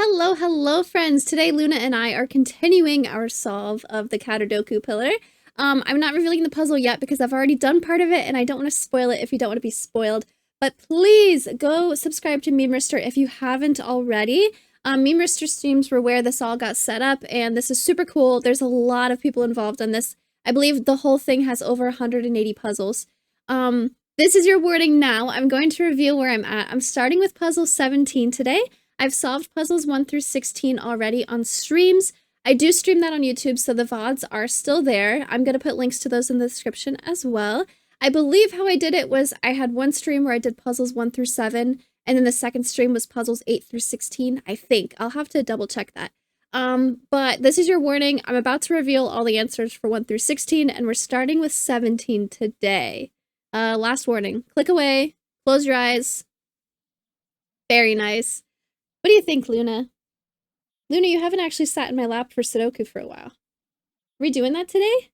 Hello, hello, friends. Today, Luna and I are continuing our solve of the Caterdokupillar. I'm not revealing the puzzle yet because I've already done part of it and I don't want to spoil it if you don't want to be spoiled. But please go subscribe to Meme Rister if you haven't already. Meme Rister streams were where this all got set up, and this is super cool. There's a lot of people involved in this. I believe the whole thing has over 180 puzzles. This is your warning now. I'm going to reveal where I'm at. I'm starting with puzzle 17 today. I've solved puzzles 1 through 16 already on streams. I do stream that on YouTube, so the VODs are still there. I'm going to put links to those in the description as well. I believe how I did it was I had one stream where I did puzzles 1 through 7, and then the second stream was puzzles 8 through 16, I think. I'll have to double check that. But this is your warning. I'm about to reveal all the answers for 1 through 16, and we're starting with 17 today. Last warning. Click away. Close your eyes. Very nice. What do you think, Luna? Luna, you haven't actually sat in my lap for Sudoku for a while. Are we doing that today?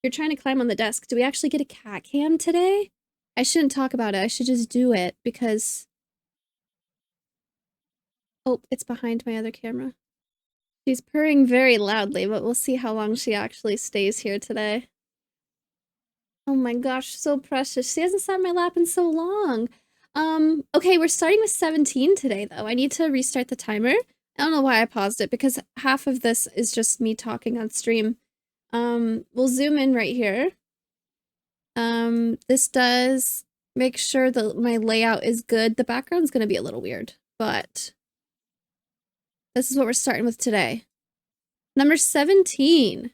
You're trying to climb on the desk. Do we actually get a cat cam today? I shouldn't talk about it. I should just do it because... Oh, it's behind my other camera. She's purring very loudly, but we'll see how long she actually stays here today. Oh my gosh, so precious. She hasn't sat in my lap in so long. Okay, we're starting with 17 today, though. I need to restart the timer. I don't know why I paused it, because half of this is just me talking on stream. We'll zoom in right here. This does make sure that my layout is good. The background's gonna be a little weird, but this is what we're starting with today. Number 17.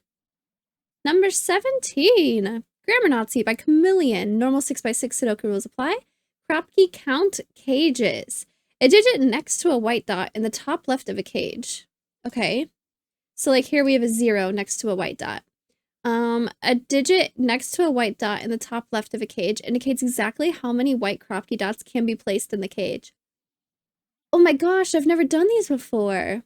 Number 17. Grammar Nazi by Chameleon. Normal 6x6 Sudoku rules apply. Kropki count cages. A digit next to a white dot in the top left of a cage. Okay. So like here we have a 0 next to a white dot. A digit next to a white dot in the top left of a cage indicates exactly how many white Kropki dots can be placed in the cage. Oh my gosh, I've never done these before.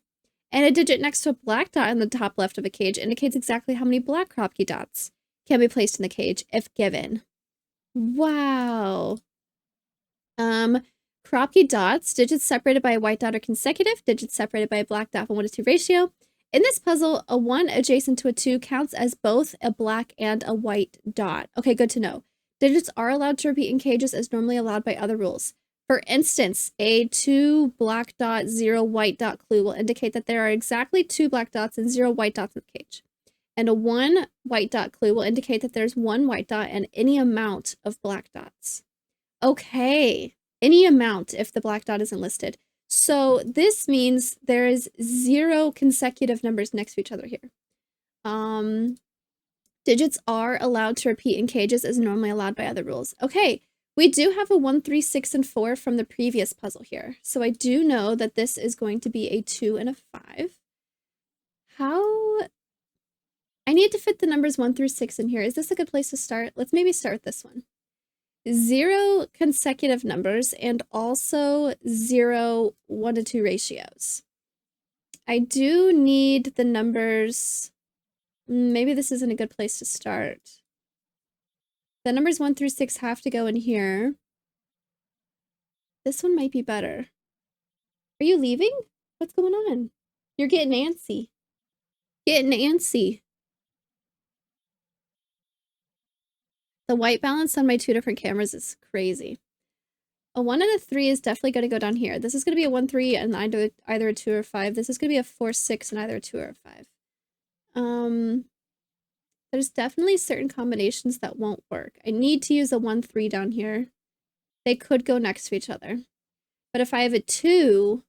And a digit next to a black dot in the top left of a cage indicates exactly how many black Kropki dots can be placed in the cage if given. Wow. Kropki dots, digits separated by a white dot are consecutive, digits separated by a black dot have a 1:2 ratio. In this puzzle, a 1 adjacent to a 2 counts as both a black and a white dot. Okay, good to know. Digits are allowed to repeat in cages as normally allowed by other rules. For instance, a 2 black dot, 0 white dot clue will indicate that there are exactly 2 black dots and 0 white dots in the cage. And a 1 white dot clue will indicate that there's 1 white dot and any amount of black dots. Okay, any amount if the black dot isn't listed. So this means there is 0 consecutive numbers next to each other here. Digits are allowed to repeat in cages as normally allowed by other rules. Okay, we do have a 1, 3, 6, and 4 from the previous puzzle here. So I do know that this is going to be a 2 and a 5. How... I need to fit the numbers 1 through 6 in here. Is this a good place to start? Let's maybe start with this one. 0 consecutive numbers and also 0 1:2 ratios. I do need the numbers. Maybe this isn't a good place to start. The numbers 1 through 6 have to go in here. This one might be better. Are you leaving? What's going on? You're getting antsy. Getting antsy. The white balance on my 2 different cameras is crazy. A 1 and a 3 is definitely going to go down here. This is going to be a 1, 3 and either a 2 or 5. This is going to be a 4, 6 and either a 2 or a 5. There's definitely certain combinations that won't work. I need to use a 1, 3 down here. They could go next to each other. But if I have a 2,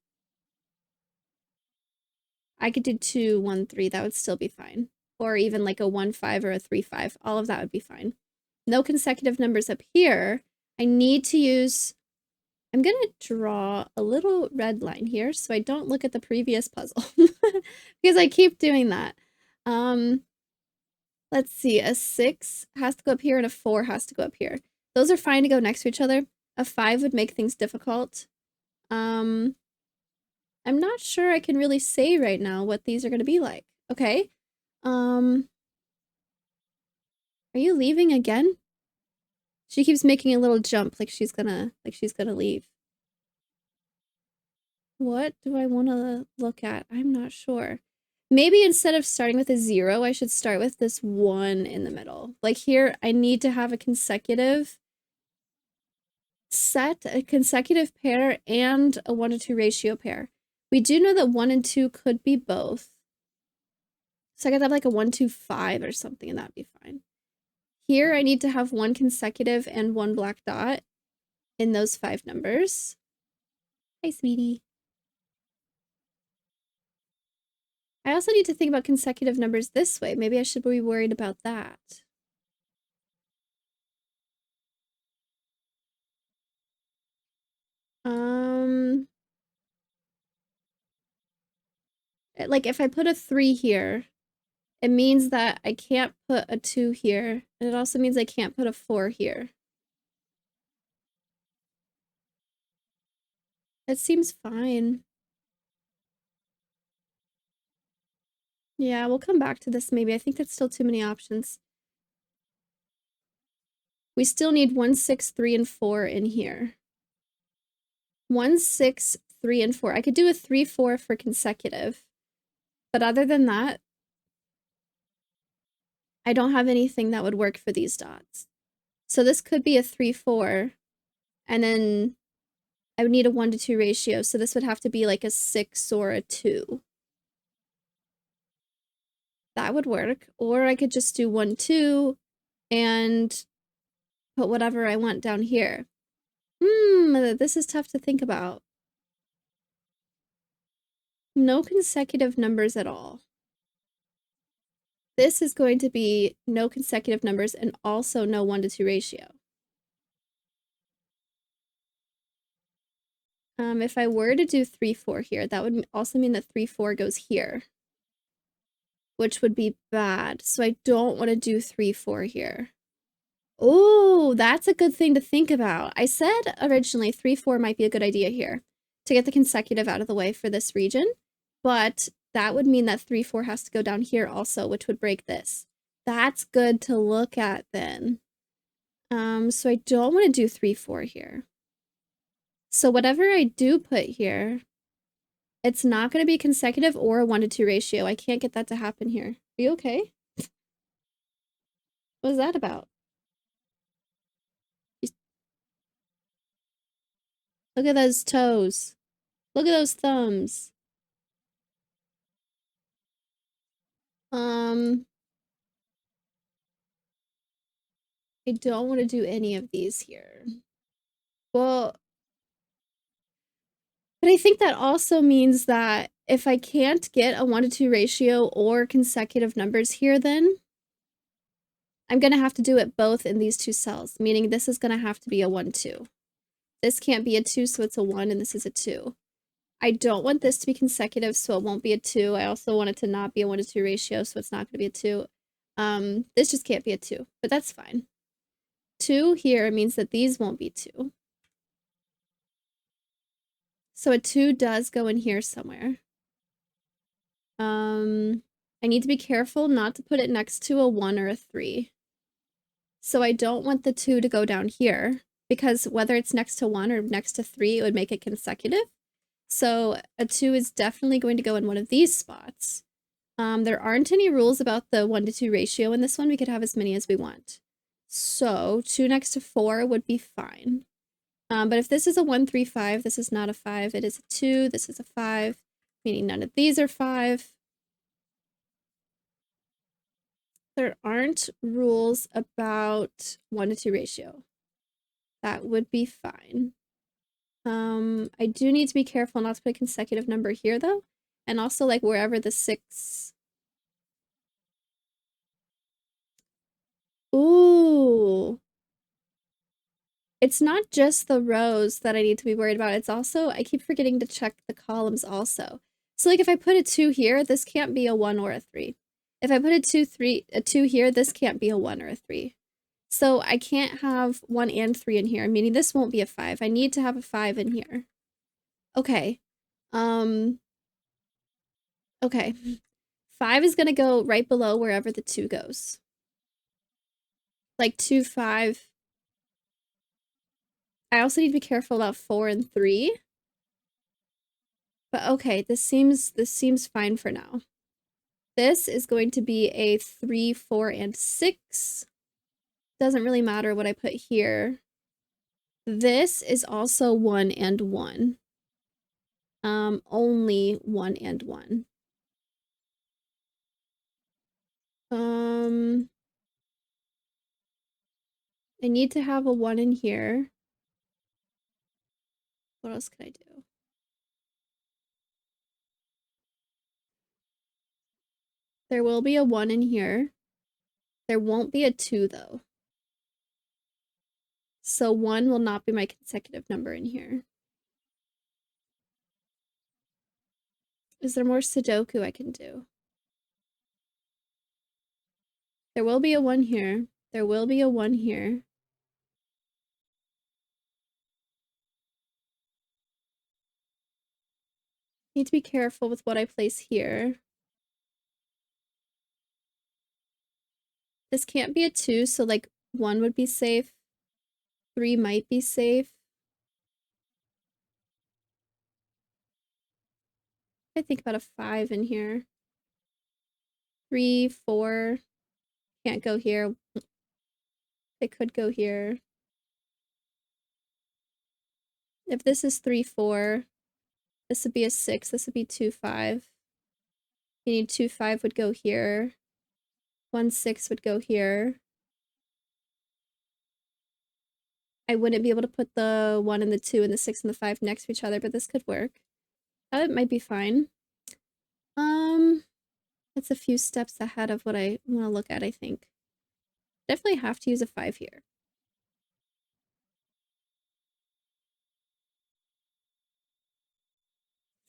I could do 2, 1, 3. That would still be fine. Or even like a 1, 5 or a 3, 5. All of that would be fine. No consecutive numbers up here. I need to use... I'm going to draw a little red line here so I don't look at the previous puzzle. Because I keep doing that. Let's see. A 6 has to go up here and a 4 has to go up here. Those are fine to go next to each other. A 5 would make things difficult. I'm not sure I can really say right now what these are going to be like. Okay. Are you leaving again? She keeps making a little jump like she's gonna leave. What do I want to look at? I'm not sure. Maybe instead of starting with a 0, I should start with this 1 in the middle. Like here, I need to have a consecutive set, a consecutive pair, and a 1 to 2 ratio pair. We do know that 1 and 2 could be both. So I could have like a 1, 2, 5 or something, and that'd be fine. Here, I need to have 1 consecutive and 1 black dot in those 5 numbers. Hi, sweetie. I also need to think about consecutive numbers this way. Maybe I should be worried about that. Like if I put a 3 here, it means that I can't put a 2 here, and it also means I can't put a 4 here. It seems fine. Yeah, we'll come back to this maybe. I think that's still too many options. We still need 1, 6, 3, and 4 in here. 1, 6, 3, and 4. I could do a 3, 4 for consecutive. But other than that, I don't have anything that would work for these dots. So this could be a 3, 4. And then I would need a 1 to 2 ratio. So this would have to be like a 6 or a 2. That would work. Or I could just do 1, 2 and put whatever I want down here. This is tough to think about. No consecutive numbers at all. This is going to be no consecutive numbers and also no 1 to 2 ratio. If I were to do 3, 4 here, that would also mean that 3, 4 goes here, which would be bad. So I don't want to do 3, 4 here. Oh, that's a good thing to think about. I said originally 3, 4 might be a good idea here to get the consecutive out of the way for this region, but that would mean that 3, 4 has to go down here also, which would break this. That's good to look at then. So I don't want to do 3, 4 here. So whatever I do put here, it's not going to be consecutive or a 1 to 2 ratio. I can't get that to happen here. Are you okay? What was that about? Look at those toes. Look at those thumbs. I don't want to do any of these here. Well, but I think that also means that if I can't get a 1 to 2 ratio or consecutive numbers here, then I'm going to have to do it both in these two cells, meaning this is going to have to be a 1, 2. This can't be a 2, so it's a 1, and this is a 2. I don't want this to be consecutive, so it won't be a 2. I also want it to not be a 1 to 2 ratio, so it's not going to be a 2. This just can't be a 2, but that's fine. 2 here means that these won't be 2. So a 2 does go in here somewhere. I need to be careful not to put it next to a 1 or a 3. So I don't want the 2 to go down here, because whether it's next to 1 or next to 3, it would make it consecutive. So a 2 is definitely going to go in one of these spots. There aren't any rules about the 1 to 2 ratio in this one. We could have as many as we want. So 2 next to 4 would be fine. But if this is a 1, 3, 5, this is not a 5. It is a 2. This is a 5, meaning none of these are 5. There aren't rules about 1 to 2 ratio. That would be fine. I do need to be careful not to put a consecutive number here, though. And also, like, wherever the 6... Ooh. It's not just the rows that I need to be worried about. It's also, I keep forgetting to check the columns also. So, like, if I put a 2 here, this can't be a 1 or a 3. If I put a 2 here, this can't be a 1 or a 3. So I can't have 1 and 3 in here, meaning this won't be a 5. I need to have a 5 in here. Okay. Okay. 5 is going to go right below wherever the 2 goes. Like 2, 5. I also need to be careful about 4 and 3. But okay, this seems fine for now. This is going to be a 3, 4, and 6. Doesn't really matter what I put here. This is also 1 and 1. Only 1 and 1. I need to have a 1 in here. What else can I do? There will be a 1 in here. There won't be a 2 though. So 1 will not be my consecutive number in here. Is there more Sudoku I can do? There will be a 1 here. There will be a 1 here. Need to be careful with what I place here. This can't be a 2, so like 1 would be safe. 3 might be safe. I think about a 5 in here. 3, 4. Can't go here. It could go here. If this is 3, 4, this would be a 6. This would be 2, 5. You need 2, 5 would go here. 1, 6 would go here. I wouldn't be able to put the 1 and the 2 and the 6 and the 5 next to each other, but this could work. That might be fine. That's a few steps ahead of what I want to look at, I think. Definitely have to use a 5 here.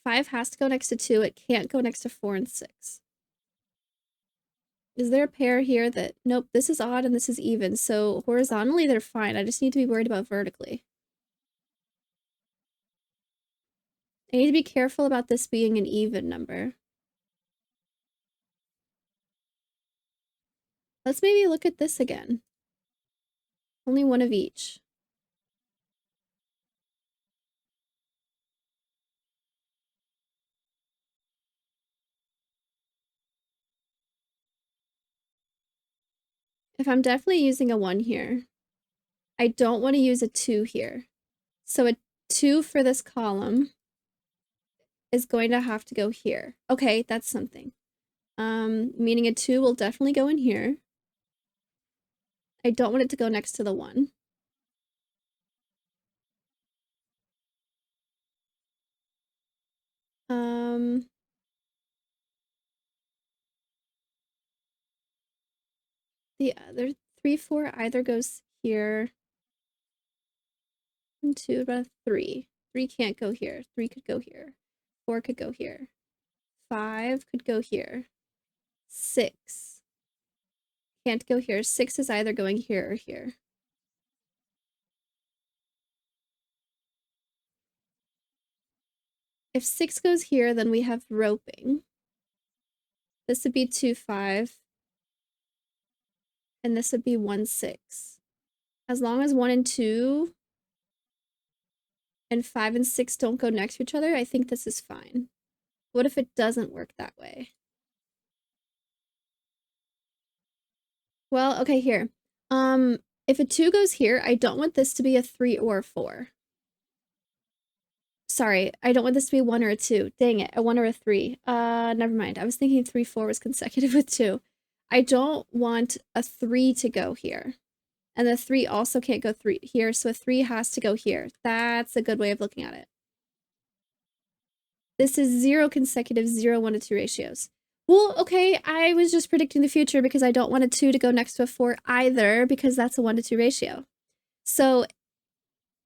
Five has to go next to 2. It can't go next to 4 and 6. Is there a pair here that... Nope, this is odd and this is even. So horizontally, they're fine. I just need to be worried about vertically. I need to be careful about this being an even number. Let's maybe look at this again. Only one of each. If I'm definitely using a 1 here, I don't want to use a 2 here. So a 2 for this column is going to have to go here. Okay, that's something. Meaning a 2 will definitely go in here. I don't want it to go next to the 1. The other 3, 4 either goes here. 1, 2, about 3. 3 can't go here. 3 could go here. 4 could go here. 5 could go here. 6 can't go here. 6 is either going here or here. If 6 goes here, then we have roping. This would be 2, 5. And this would be 1, 6. As long as 1 and 2 and 5 and 6 don't go next to each other, I think this is fine. What if it doesn't work that way? Well, okay, here. If a 2 goes here, I don't want this to be a 3 or a 4. Sorry, I don't want this to be a 1 or a 2. Dang it, a 1 or a 3. Never mind. I was thinking 3, 4 was consecutive with 2. I don't want a 3 to go here. And the 3 also can't go here, so a 3 has to go here. That's a good way of looking at it. This is 0 consecutive 0, 1 to 2 ratios. Well, okay, I was just predicting the future because I don't want a 2 to go next to a 4 either because that's a 1 to 2 ratio. So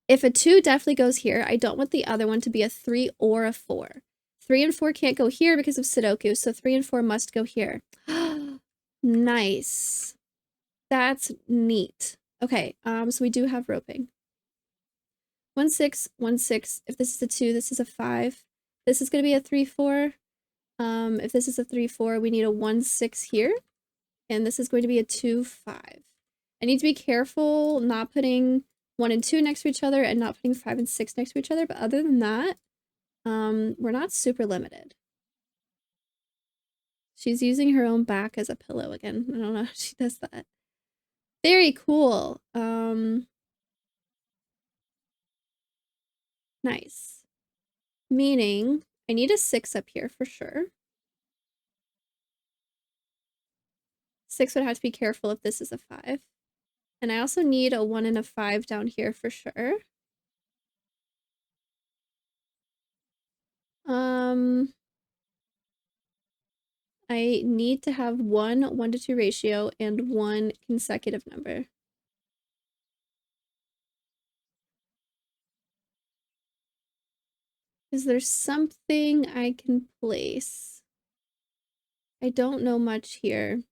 if a 2 definitely goes here, I don't want the other one to be a 3 or a 4. 3 and 4 can't go here because of Sudoku, so 3 and 4 must go here. Nice. That's neat. Okay, so we do have roping. 1, 6, 1, 6. If this is a 2, this is a 5. This is going to be a 3, 4. If this is a 3, 4, we need a 1, 6 here. And this is going to be a 2, 5. I need to be careful not putting 1 and 2 next to each other and not putting 5 and 6 next to each other. But other than that, We're not super limited. She's using her own back as a pillow again. I don't know how she does that. Very cool. Nice. Meaning I need a 6 up here for sure. 6 would have to be careful if this is a 5. And I also need a 1 and a 5 down here for sure. I need to have 1:2 ratio and 1 consecutive number. Is there something I can place? I don't know much here.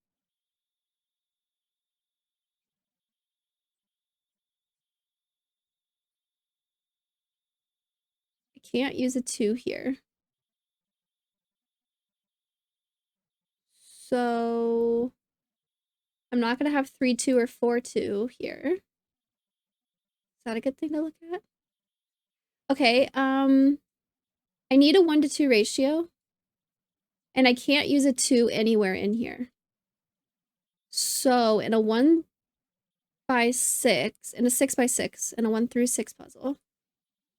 I can't use a 2 here. So I'm not going to have 3-2 or 4-2 here. Is that a good thing to look at? Okay, I need a 1:2 ratio. And I can't use a 2 anywhere in here. So in a 1x6, in a 6x6, and a 1-6 puzzle,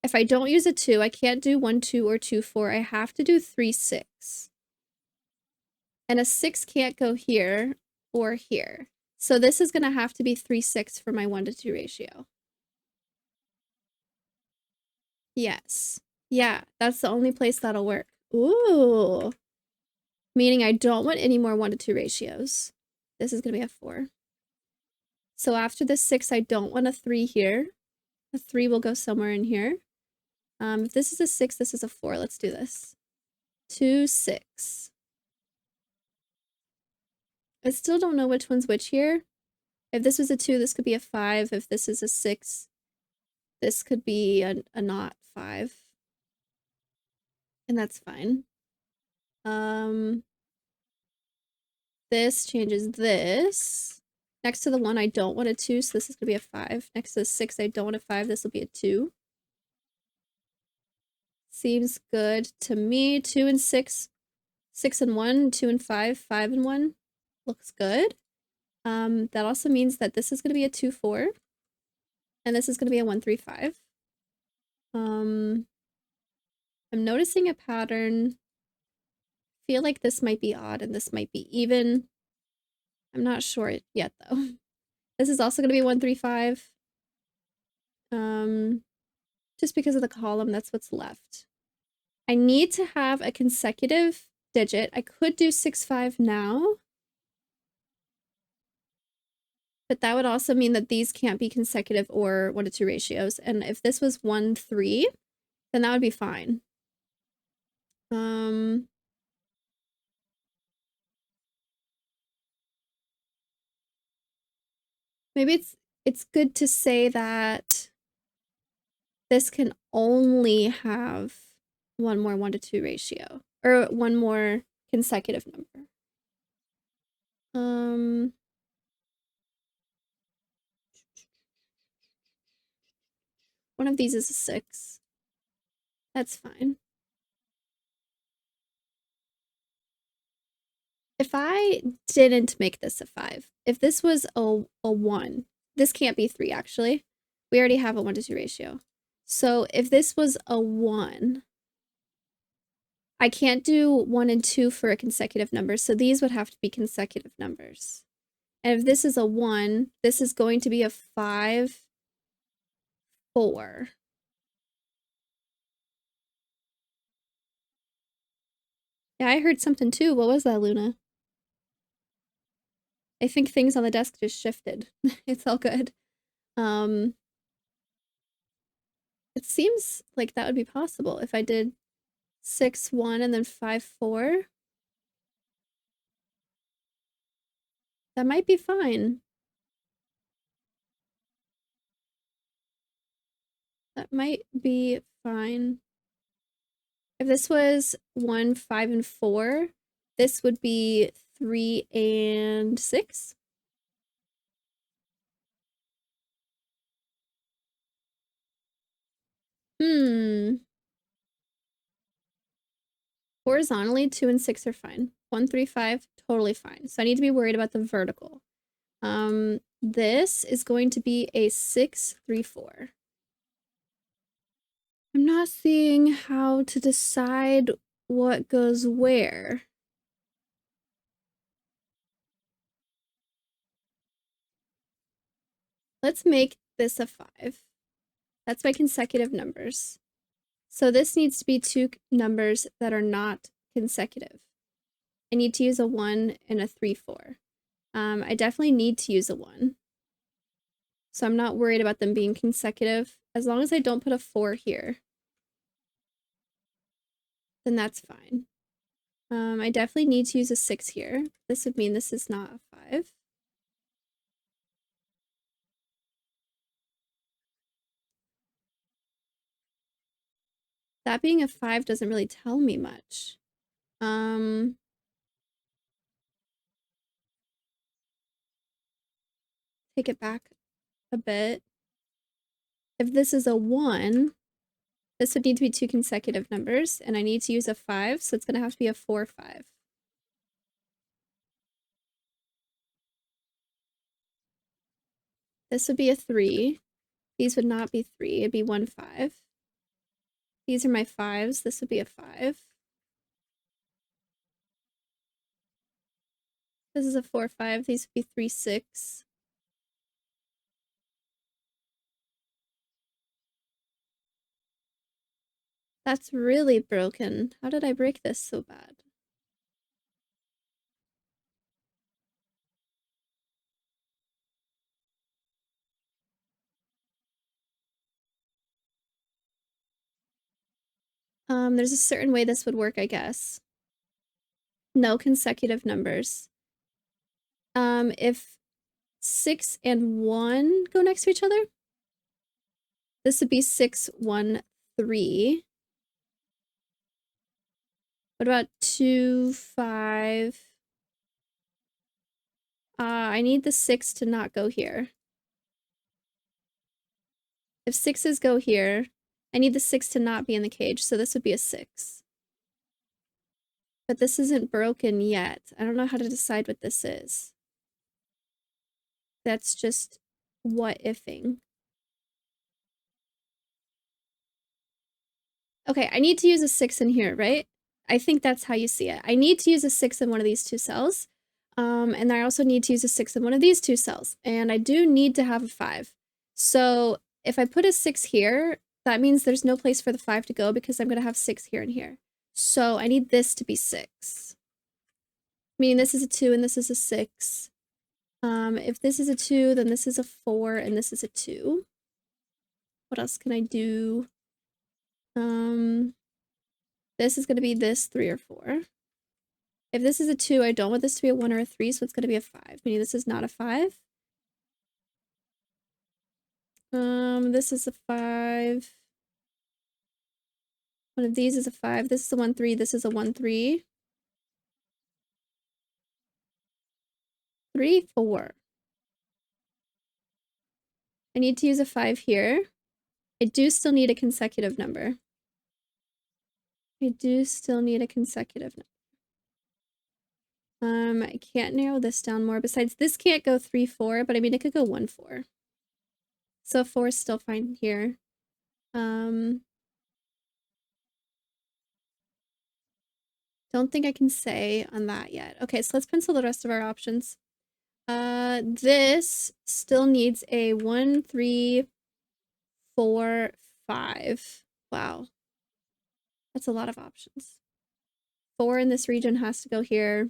if I don't use a 2, I can't do 1-2 or 2-4. I have to do 3-6. And a 6 can't go here or here. So this is going to have to be 3-6 for my 1:2 ratio. Yes. Yeah, that's the only place that'll work. Ooh. Meaning I don't want any more 1:2 ratios. This is going to be a 4. So after the 6, I don't want a 3 here. A 3 will go somewhere in here. If this is a 6, this is a 4. Let's do this. 2, 6. I still don't know which one's which here. If this was a 2, this could be a 5. If this is a 6, this could be a not 5. And that's fine. This changes this. Next to the 1, I don't want a 2, so this is going to be a 5. Next to the 6, I don't want a 5, this will be a 2. Seems good to me. 2 and 6. 6 and 1, 2 and 5, 5 and 1. Looks good. That also means that this is going to be a 2-4. And this is going to be a 1-3-5. I'm noticing a pattern. Feel like this might be odd and this might be even. I'm not sure yet though. This is also going to be 1-3-5. Just because of the column, that's what's left. I need to have a consecutive digit. I could do 6-5 now. But that would also mean that these can't be consecutive or 1-2 ratios. And if this was 1-3, then that would be fine. Maybe it's good to say that this can only have one more 1-2 ratio or one more consecutive number. One of these is a 6. That's fine. If I didn't make this a 5, if this was a 1, this can't be 3 actually. We already have a 1-2 ratio. So if this was a 1, I can't do 1 and 2 for a consecutive number, so these would have to be consecutive numbers. And if this is a 1, this is going to be a 5, 4. Yeah, I heard something too. What was that, Luna? I think things on the desk just shifted. It's all good. It seems like that would be possible if I did 6-1 and then 5-4. That might be fine. That might be fine. If this was 1, 5, and 4, this would be 3 and 6. Horizontally, 2 and 6 are fine. 1, 3, 5, totally fine. So I need to be worried about the vertical. This is going to be a 6, 3, 4. I'm not seeing how to decide what goes where. Let's make this a 5. That's my consecutive numbers. So this needs to be two numbers that are not consecutive. I need to use a 1 and a 3, 4. I definitely need to use a 1. So I'm not worried about them being consecutive. As long as I don't put a 4 here, then that's fine. I definitely need to use a 6 here. This would mean this is not a 5. That being a 5 doesn't really tell me much. Take it back a bit. If this is a 1, this would need to be two consecutive numbers, and I need to use a 5, so it's going to have to be a 4, 5. This would be a 3. These would not be 3. It'd be 1, 5. These are my 5s. This would be a 5. This is a 4, 5. These would be 3, 6. That's really broken. How did I break this so bad? There's a certain way this would work, I guess. No consecutive numbers. If 6 and 1 go next to each other, this would be 6, 1, 3. What about 2, 5? I need the 6 to not go here. If 6s go here, I need the 6 to not be in the cage, so this would be a 6. But this isn't broken yet. I don't know how to decide what this is. That's just what-ifing. Okay, I need to use a 6 in here, right? I think that's how you see it. I need to use a 6 in one of these two cells. And I also need to use a 6 in one of these two cells. And I do need to have a 5. So if I put a 6 here, that means there's no place for the 5 to go because I'm going to have 6 here and here. So I need this to be 6. Meaning this is a 2 and this is a 6. If this is a 2, then this is a 4 and this is a 2. What else can I do? This is going to be this 3 or 4. If this is a 2, I don't want this to be a 1 or a 3, so it's going to be a 5. Meaning this is not a 5. This is a 5. One of these is a 5. This is a 1, 3. This is a 1, 3. 3, 4. I need to use a 5 here. I do still need a consecutive number. I can't narrow this down more. Besides, this can't go 3, 4, but I mean, it could go 1, 4. So 4 is still fine here. Don't think I can say on that yet. Okay, so let's pencil the rest of our options. This still needs a 1, 3, 4, 5. Wow. That's a lot of options. 4 in this region has to go here.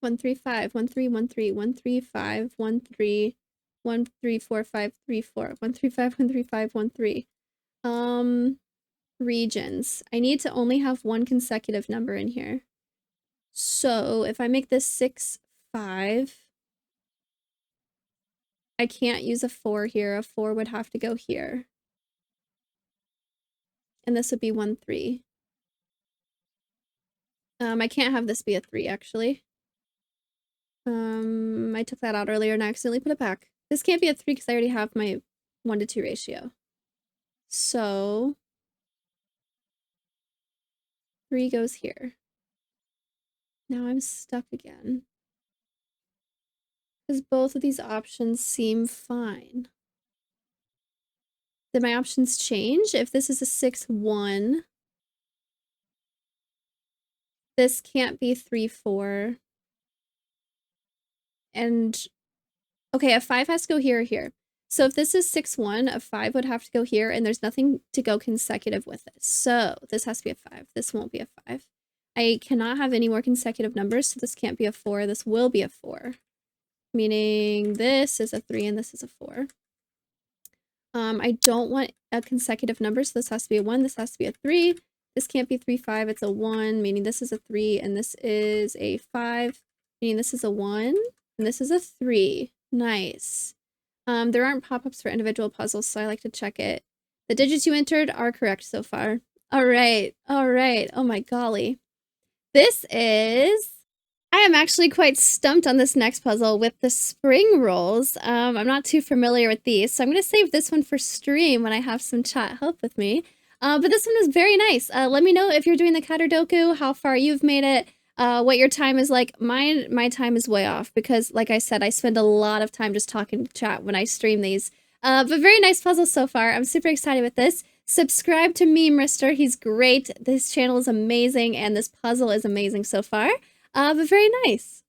1, 3, 5. 1, 3, 1, 3. 1, 3, 5. 1, 3. 1, 3, 4, 5, 3, 4. 1, 3, 5, 1, 3, 5, 1, 3. Regions. I need to only have one consecutive number in here. So if I make this 6, 5, I can't use a 4 here. A 4 would have to go here. And this would be 1, 3. I can't have this be a 3, actually. I took that out earlier and I accidentally put it back. This can't be a 3 because I already have my 1 to 2 ratio. So 3 goes here. Now I'm stuck again. Because both of these options seem fine. Did my options change? If this is a 6-1, this can't be 3-4. And okay, a 5 has to go here or here. So if this is 6-1, a 5 would have to go here, and there's nothing to go consecutive with it. So this has to be a 5. This won't be a 5. I cannot have any more consecutive numbers, so this can't be a 4. This will be a 4. Meaning this is a 3 and this is a 4. I don't want a consecutive number, so this has to be a 1, this has to be a 3. This can't be 3, 5, it's a 1, meaning this is a 3, and this is a 5, meaning this is a 1, and this is a 3. Nice. There aren't pop-ups for individual puzzles, so I like to check it. The digits you entered are correct so far. All right. Oh my golly. This is... I am actually quite stumped on this next puzzle with the spring rolls. I'm not too familiar with these, so I'm going to save this one for stream when I have some chat help with me. But this one was very nice. Let me know if you're doing the Caterdoku, how far you've made it, what your time is like. My time is way off because, like I said, I spend a lot of time just talking to chat when I stream these. But very nice puzzle so far. I'm super excited with this. Subscribe to Meme Rister. He's great. This channel is amazing, and this puzzle is amazing so far. But very nice.